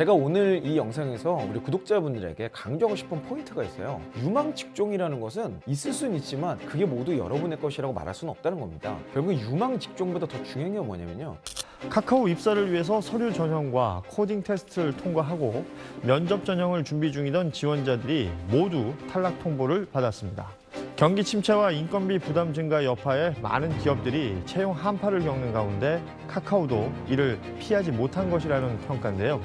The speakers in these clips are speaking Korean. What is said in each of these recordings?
제가 오늘 이 영상에서 우리 구독자분들에게 강조하고 싶은 포인트가 있어요. 유망 직종이라는 것은 있을 수는 있지만 그게 모두 여러분의 것이라고 말할 수는 없다는 겁니다. 결국 유망 직종보다 더 중요한 게 뭐냐면요. 카카오 입사를 위해서 서류 전형과 코딩 테스트를 통과하고 면접 전형을 준비 중이던 지원자들이 모두 탈락 통보를 받았습니다. 경기 침체와 인건비 부담 증가 여파에 많은 기업들이 채용 한파를 겪는 가운데 카카오도 이를 피하지 못한 것이라는 평가인데요.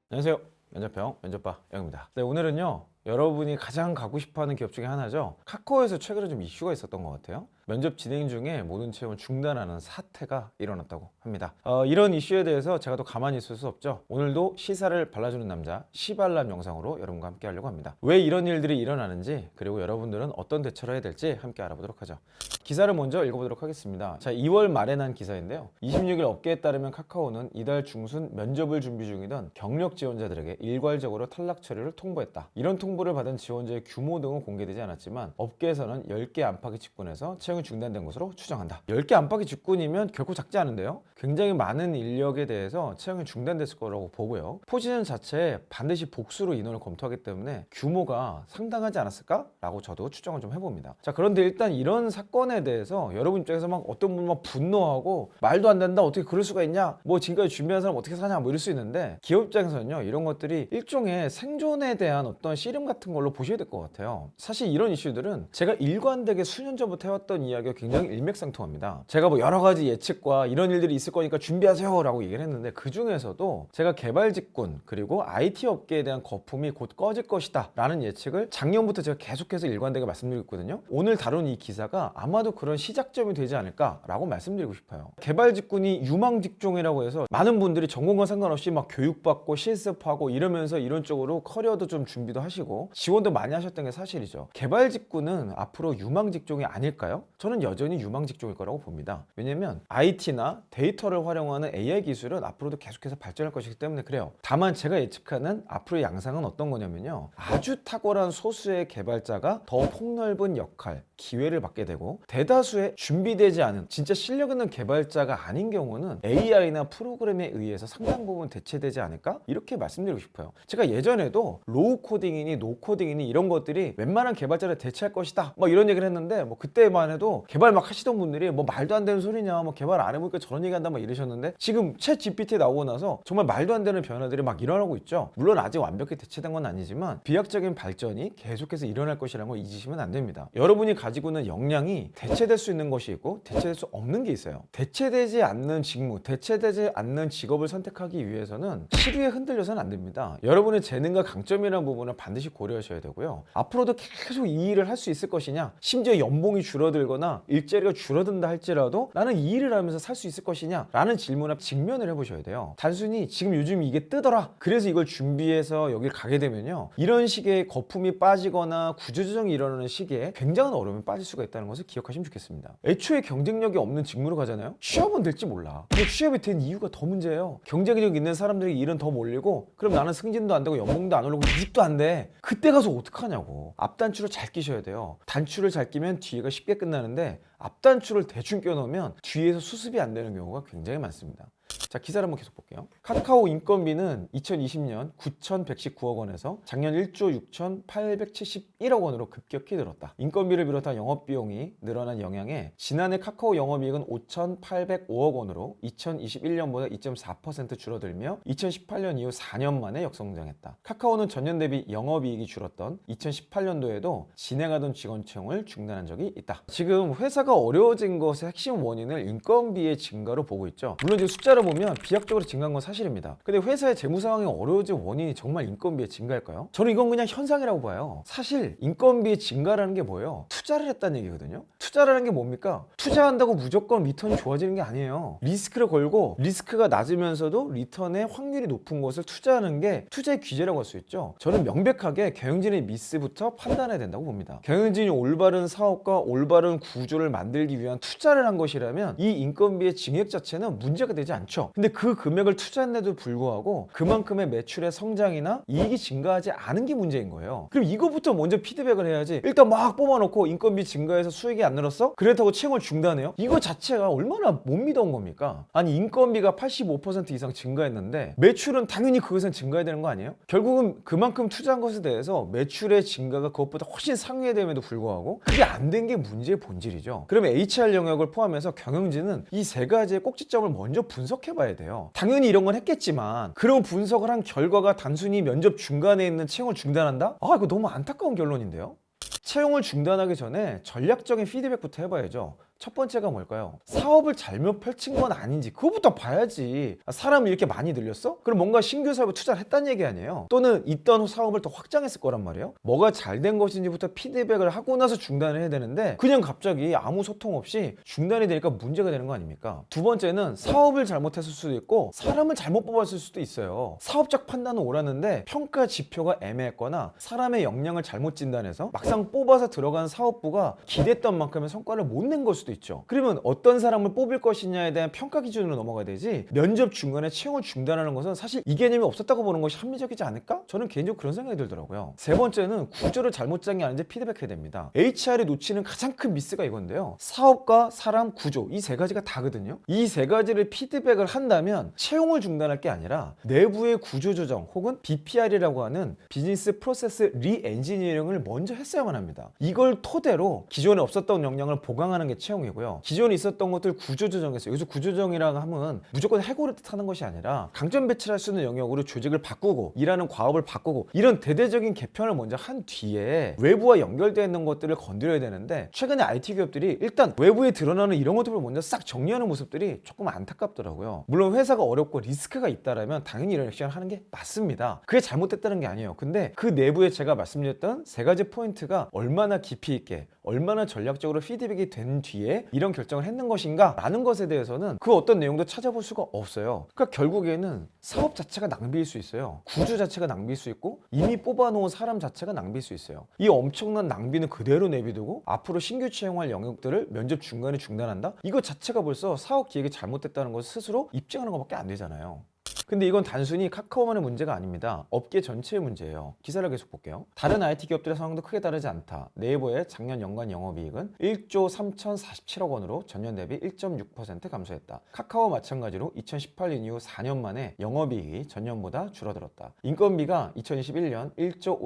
안녕하세요. 면접병 면접바 영입니다. 네, 오늘은요. 여러분이 가장 가고 싶어하는 기업 중에 하나죠. 카카오에서 최근에 좀 이슈가 있었던 것 같아요. 면접 진행 중에 모든 채용을 중단하는 사태가 일어났다고 합니다. 이런 이슈에 대해서 제가 또 가만히 있을 수 없죠. 오늘도 시사를 발라주는 남자 시발람 영상으로 여러분과 함께 하려고 합니다. 왜 이런 일들이 일어나는지, 그리고 여러분들은 어떤 대처를 해야 될지 함께 알아보도록 하죠. 기사를 먼저 읽어보도록 하겠습니다. 자, 2월 말에 난 기사인데요. 26일 업계에 따르면 카카오는 이달 중순 면접을 준비 중이던 경력 지원자들에게 일괄적으로 탈락 처리를 통보했다. 이런 통보를 받은 지원자의 규모 등은 공개되지 않았지만 업계에서는 10개 안팎의 직군에서 채용이 중단된 것으로 추정한다. 10개 안팎의 직군이면 결코 작지 않은데요. 굉장히 많은 인력에 대해서 채용이 중단됐을 거라고 보고요. 포지션 자체에 반드시 복수로 인원을 검토하기 때문에 규모가 상당하지 않았을까라고 저도 추정을 좀 해봅니다. 자, 그런데 일단 이런 사건에 대해서 여러분 입장에서 막 어떤 분은 막 분노하고 말도 안 된다, 어떻게 그럴 수가 있냐, 뭐 지금까지 준비한 사람 어떻게 사냐, 뭐 이럴 수 있는데, 기업 입장에서는요 이런 것들이 일종의 생존에 대한 어떤 씨름 같은 걸로 보셔야 될 것 같아요. 사실 이런 이슈들은 제가 일관되게 수년 전부터 해왔던 이야기가 굉장히 일맥상통합니다. 제가 뭐 여러 가지 예측과 이런 일들이 있을 거니까 준비하세요 라고 얘기를 했는데, 그 중에서도 제가 개발 직군 그리고 IT 업계에 대한 거품이 곧 꺼질 것이다 라는 예측을 작년부터 제가 계속해서 일관되게 말씀드리고 있거든요. 오늘 다룬 이 기사가 아마도 그런 시작점이 되지 않을까 라고 말씀드리고 싶어요. 개발 직군이 유망 직종이라고 해서 많은 분들이 전공과 상관없이 막 교육받고 실습하고 이러면서 이런 쪽으로 커리어도 좀 준비도 하시고 지원도 많이 하셨던 게 사실이죠. 개발 직군은 앞으로 유망 직종이 아닐까요? 저는 여전히 유망 직종일 거라고 봅니다. 왜냐면 IT나 데이터를 활용하는 AI 기술은 앞으로도 계속해서 발전할 것이기 때문에 그래요. 다만 제가 예측하는 앞으로의 양상은 어떤 거냐면요, 아주 탁월한 소수의 개발자가 더 폭넓은 역할, 기회를 받게 되고, 대다수의 준비되지 않은 진짜 실력 있는 개발자가 아닌 경우는 AI나 프로그램에 의해서 상당 부분 대체되지 않을까? 이렇게 말씀드리고 싶어요. 제가 예전에도 로우 코딩이니 노 코딩이니 이런 것들이 웬만한 개발자를 대체할 것이다 뭐 이런 얘기를 했는데, 뭐 그때만 해도 개발 막 하시던 분들이 뭐 말도 안 되는 소리냐, 뭐 개발 안 해보니까 저런 얘기 한다 막 이러셨는데, 지금 챗 GPT 나오고 나서 정말 말도 안 되는 변화들이 막 일어나고 있죠. 물론 아직 완벽히 대체된 건 아니지만 비약적인 발전이 계속해서 일어날 것이라는 걸 잊으시면 안 됩니다. 여러분이 가지고 있는 역량이 대체될 수 있는 것이 있고 대체될 수 없는 게 있어요. 대체되지 않는 직무, 대체되지 않는 직업을 선택하기 위해서는 시류에 흔들려서는 안 됩니다. 여러분의 재능과 강점이라는 부분을 반드시 고려하셔야 되고요. 앞으로도 계속 이 일을 할 수 있을 것이냐, 심지어 연봉이 줄어들거나 일자리가 줄어든다 할지라도 나는 이 일을 하면서 살 수 있을 것이냐 라는 질문에 직면을 해보셔야 돼요. 단순히 지금 요즘 이게 뜨더라 그래서 이걸 준비해서 여길 가게 되면요, 이런 식의 거품이 빠지거나 구조조정이 일어나는 시기에 굉장한 어려움에 빠질 수가 있다는 것을 기억하시면 좋겠습니다. 애초에 경쟁력이 없는 직무로 가잖아요. 취업은 될지 몰라. 근데 취업이 된 이유가 더 문제예요. 경쟁력 있는 사람들이 일은 더 몰리고, 그럼 나는 승진도 안 되고 연봉도 안 오르고 이직도 안 돼. 그때 가서 어떡하냐고. 앞단추를 잘 끼셔야 돼요. 단추를 잘 끼면 뒤가 쉽게 끝나는데 앞단추를 대충 껴놓으면 뒤에서 수습이 안 되는 경우가 굉장히 많습니다. 자, 기사를 한번 계속 볼게요. 카카오 인건비는 2020년 9,119억 원에서 작년 1조 6,871억 원으로 급격히 늘었다. 인건비를 비롯한 영업비용이 늘어난 영향에 지난해 카카오 영업이익은 5,805억 원으로 2021년보다 2.4% 줄어들며 2018년 이후 4년 만에 역성장했다. 카카오는 전년 대비 영업이익이 줄었던 2018년도에도 진행하던 직원 채용을 중단한 적이 있다. 지금 회사가 어려워진 것의 핵심 원인을 인건비의 증가로 보고 있죠. 물론 지금 숫자를 보면 비약적으로 증가한 건 사실입니다. 근데 회사의 재무 상황이 어려워진 원인이 정말 인건비의 증가일까요? 저는 이건 그냥 현상이라고 봐요. 사실 인건비의 증가라는 게 뭐예요? 투자를 했다는 얘기거든요. 투자라는 게 뭡니까? 투자한다고 무조건 리턴이 좋아지는 게 아니에요. 리스크를 걸고 리스크가 낮으면서도 리턴의 확률이 높은 것을 투자하는 게 투자의 귀재라고 할 수 있죠. 저는 명백하게 경영진의 미스부터 판단해야 된다고 봅니다. 경영진이 올바른 사업과 올바른 구조를 만들기 위한 투자를 한 것이라면 이 인건비의 증액 자체는 문제가 되지 않죠. 있죠. 근데 그 금액을 투자했는데도 불구하고 그만큼의 매출의 성장이나 이익이 증가하지 않은 게 문제인 거예요. 그럼 이거부터 먼저 피드백을 해야지. 일단 막 뽑아놓고 인건비 증가해서 수익이 안 늘었어? 그렇다고 채용을 중단해요? 이거 자체가 얼마나 못 믿어온 겁니까? 아니 인건비가 85% 이상 증가했는데 매출은 당연히 그 이상 증가해야 되는 거 아니에요? 결국은 그만큼 투자한 것에 대해서 매출의 증가가 그것보다 훨씬 상회됨에도 불구하고 그게 안 된 게 문제의 본질이죠. 그러면 HR 영역을 포함해서 경영진은 이 세 가지의 꼭지점을 먼저 분석해 봐야 돼요. 당연히 이런 건 했겠지만 그런 분석을 한 결과가 단순히 면접 중간에 있는 채용을 중단한다? 아 이거 너무 안타까운 결론인데요. 채용을 중단하기 전에 전략적인 피드백부터 해봐야죠. 첫 번째가 뭘까요? 사업을 잘못 펼친 건 아닌지 그거부터 봐야지. 사람을 이렇게 많이 늘렸어? 그럼 뭔가 신규 사업에 투자를 했다는 얘기 아니에요? 또는 있던 사업을 더 확장했을 거란 말이에요. 뭐가 잘 된 것인지부터 피드백을 하고 나서 중단을 해야 되는데 그냥 갑자기 아무 소통 없이 중단이 되니까 문제가 되는 거 아닙니까? 두 번째는 사업을 잘못했을 수도 있고 사람을 잘못 뽑았을 수도 있어요. 사업적 판단은 옳았는데 평가 지표가 애매했거나 사람의 역량을 잘못 진단해서 막상 뽑아서 들어간 사업부가 기대했던 만큼의 성과를 못 낸 걸 수도 있죠. 그러면 어떤 사람을 뽑을 것이냐에 대한 평가 기준으로 넘어가야 되지 면접 중간에 채용을 중단하는 것은 사실 이 개념이 없었다고 보는 것이 합리적이지 않을까? 저는 개인적으로 그런 생각이 들더라고요. 세 번째는 구조를 잘못 짠 게 아닌지 피드백해야 됩니다. HR이 놓치는 가장 큰 미스가 이건데요. 사업과 사람, 구조 이 세 가지가 다거든요. 이 세 가지를 피드백을 한다면 채용을 중단할 게 아니라 내부의 구조 조정 혹은 BPR이라고 하는 비즈니스 프로세스 리엔지니어링을 먼저 했어야만 합니다. 이걸 토대로 기존에 없었던 역량을 보강하는 게 채용이고요. 기존에 있었던 것들 구조조정에서 여기서 구조조정이라고 하면 무조건 해고를 뜻하는 것이 아니라 강점 배치할 수 있는 영역으로 조직을 바꾸고 일하는 과업을 바꾸고 이런 대대적인 개편을 먼저 한 뒤에 외부와 연결되어 있는 것들을 건드려야 되는데 최근에 IT 기업들이 일단 외부에 드러나는 이런 것들을 먼저 싹 정리하는 모습들이 조금 안타깝더라고요. 물론 회사가 어렵고 리스크가 있다라면 당연히 이런 액션을 하는 게 맞습니다. 그게 잘못됐다는 게 아니에요. 근데 그 내부에 제가 말씀드렸던 세 가지 포인트가 얼마나 깊이 있게 얼마나 전략적으로 피드백이 된 뒤에 이런 결정을 했는 것인가 라는 것에 대해서는 그 어떤 내용도 찾아볼 수가 없어요. 그러니까 결국에는 사업 자체가 낭비일 수 있어요. 구조 자체가 낭비일 수 있고 이미 뽑아놓은 사람 자체가 낭비일 수 있어요. 이 엄청난 낭비는 그대로 내비두고 앞으로 신규 채용할 영역들을 면접 중간에 중단한다? 이거 자체가 벌써 사업 기획이 잘못됐다는 것을 스스로 입증하는 것밖에 안 되잖아요. 근데 이건 단순히 카카오만의 문제가 아닙니다. 업계 전체의 문제예요. 기사를 계속 볼게요. 다른 IT 기업들의 상황도 크게 다르지 않다. 네이버의 작년 연간 영업이익은 1조 3,047억 원으로 전년 대비 1.6% 감소했다. 카카오 마찬가지로 2018년 이후 4년 만에 영업이익이 전년보다 줄어들었다. 인건비가 2021년 1조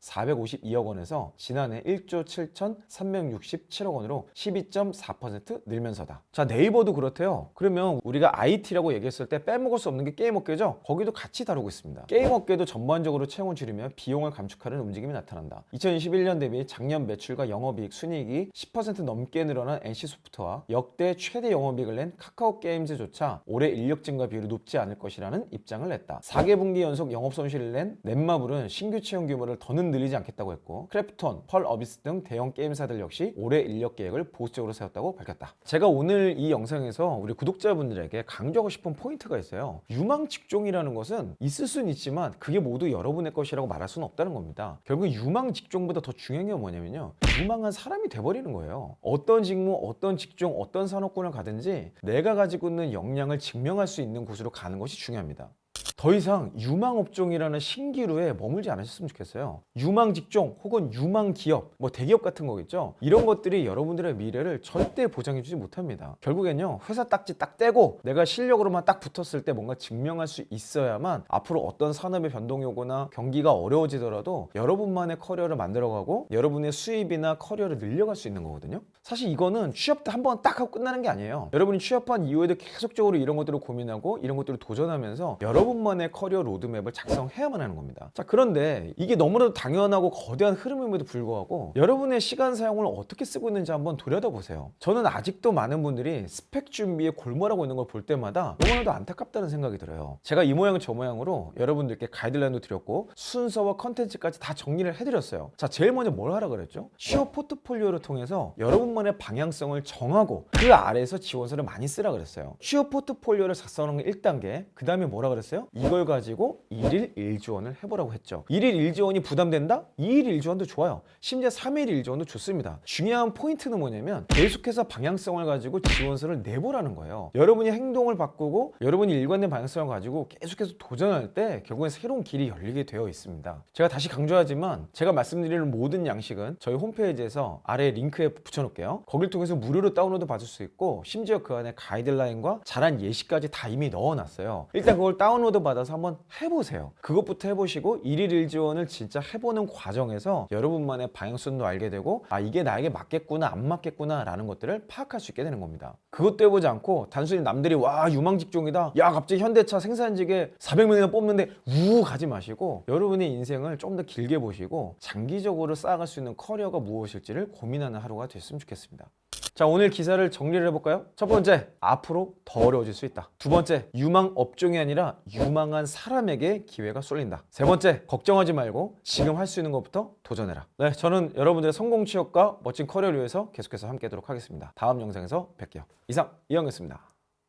5,452억 원에서 지난해 1조 7,367억 원으로 12.4% 늘면서다. 자, 네이버도 그렇대요. 그러면 우리가 IT라고 얘기했을 때 빼먹을 수 없는 게 게임 업계죠? 거기도 같이 다루고 있습니다. 게임 업계도 전반적으로 채용을 줄이며 비용을 감축하는 움직임이 나타난다. 2021년 대비 작년 매출과 영업이익, 순이익이 10% 넘게 늘어난 NC소프트와 역대 최대 영업이익을 낸 카카오 게임즈조차 올해 인력 증가 비율이 높지 않을 것이라는 입장을 냈다. 4개 분기 연속 영업 손실을 낸 넷마블은 신규 채용 규모를 더는 늘리지 않겠다고 했고 크래프톤, 펄 어비스 등 대형 게임사들 역시 올해 인력 계획을 보수적으로 세웠다고 밝혔다. 제가 오늘 이 영상에서 우리 구독자분들에게 강조하고 싶은 포인트가 있어요. 유망 직종이라는 것은 있을 수는 있지만 그게 모두 여러분의 것이라고 말할 수는 없다는 겁니다. 결국 유망 직종보다 더 중요한 게 뭐냐면요. 유망한 사람이 돼버리는 거예요. 어떤 직무, 어떤 직종, 어떤 산업군을 가든지 내가 가지고 있는 역량을 증명할 수 있는 곳으로 가는 것이 중요합니다. 더 이상 유망 업종이라는 신기루에 머물지 않으셨으면 좋겠어요. 유망 직종 혹은 유망 기업, 뭐 대기업 같은 거겠죠. 이런 것들이 여러분들의 미래를 절대 보장해주지 못합니다. 결국엔요, 회사 딱지 딱 떼고 내가 실력으로만 딱 붙었을 때 뭔가 증명할 수 있어야만 앞으로 어떤 산업의 변동이 오거나 경기가 어려워지더라도 여러분만의 커리어를 만들어가고 여러분의 수입이나 커리어를 늘려갈 수 있는 거거든요. 사실 이거는 취업 때 한 번 딱 하고 끝나는 게 아니에요. 여러분이 취업한 이후에도 계속적으로 이런 것들을 고민하고 이런 것들을 도전하면서 여러분만의 커리어 로드맵을 작성해야만 하는 겁니다. 자, 그런데 이게 너무나도 당연하고 거대한 흐름임에도 불구하고 여러분의 시간 사용을 어떻게 쓰고 있는지 한번 들여다보세요. 저는 아직도 많은 분들이 스펙 준비에 골몰하고 있는 걸 볼 때마다 너무나도 안타깝다는 생각이 들어요. 제가 이 모양 저 모양으로 여러분들께 가이드라인도 드렸고 순서와 컨텐츠까지 다 정리를 해드렸어요. 자, 제일 먼저 뭘 하라 그랬죠? 취업 포트폴리오를 통해서 여러분만의 방향성을 정하고 그 아래에서 지원서를 많이 쓰라 그랬어요. 취업 포트폴리오를 작성하는 게 1단계, 그 다음에 뭐라 그랬어요? 이걸 가지고 1일 1지원을 해보라고 했죠. 1일 1지원이 부담된다? 2일 1지원도 좋아요. 심지어 3일 1지원도 좋습니다. 중요한 포인트는 뭐냐면 계속해서 방향성을 가지고 지원서를 내보라는 거예요. 여러분이 행동을 바꾸고 여러분이 일관된 방향성을 가지고 계속해서 도전할 때 결국엔 새로운 길이 열리게 되어 있습니다. 제가 다시 강조하지만 제가 말씀드리는 모든 양식은 저희 홈페이지에서 아래 링크에 붙여놓을게요. 거길 통해서 무료로 다운로드 받을 수 있고 심지어 그 안에 가이드라인과 잘한 예시까지 다 이미 넣어놨어요. 일단 그걸 다운로드 받아서 한번 해보세요. 그것부터 해보시고 1일 1지원을 진짜 해보는 과정에서 여러분만의 방향성도 알게 되고 아 이게 나에게 맞겠구나 안 맞겠구나 라는 것들을 파악할 수 있게 되는 겁니다. 그것도 해보지 않고 단순히 남들이 와 유망직종이다 야 갑자기 현대차 생산직에 400명이나 뽑는데 우 가지 마시고 여러분의 인생을 좀 더 길게 보시고 장기적으로 쌓아갈 수 있는 커리어가 무엇일지를 고민하는 하루가 됐으면 좋겠습니다. 자, 오늘 기사를 정리를 해볼까요? 첫 번째, 앞으로 더 어려워질 수 있다. 두 번째, 유망 업종이 아니라 유망한 사람에게 기회가 쏠린다. 세 번째, 걱정하지 말고 지금 할 수 있는 것부터 도전해라. 네, 저는 여러분들의 성공 취업과 멋진 커리어를 위해서 계속해서 함께하도록 하겠습니다. 다음 영상에서 뵐게요. 이상 이영이었습니다.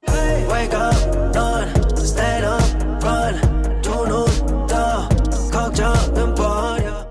Wake up, run, stand up, run. 두 눈 떠, 걱정은 뻔.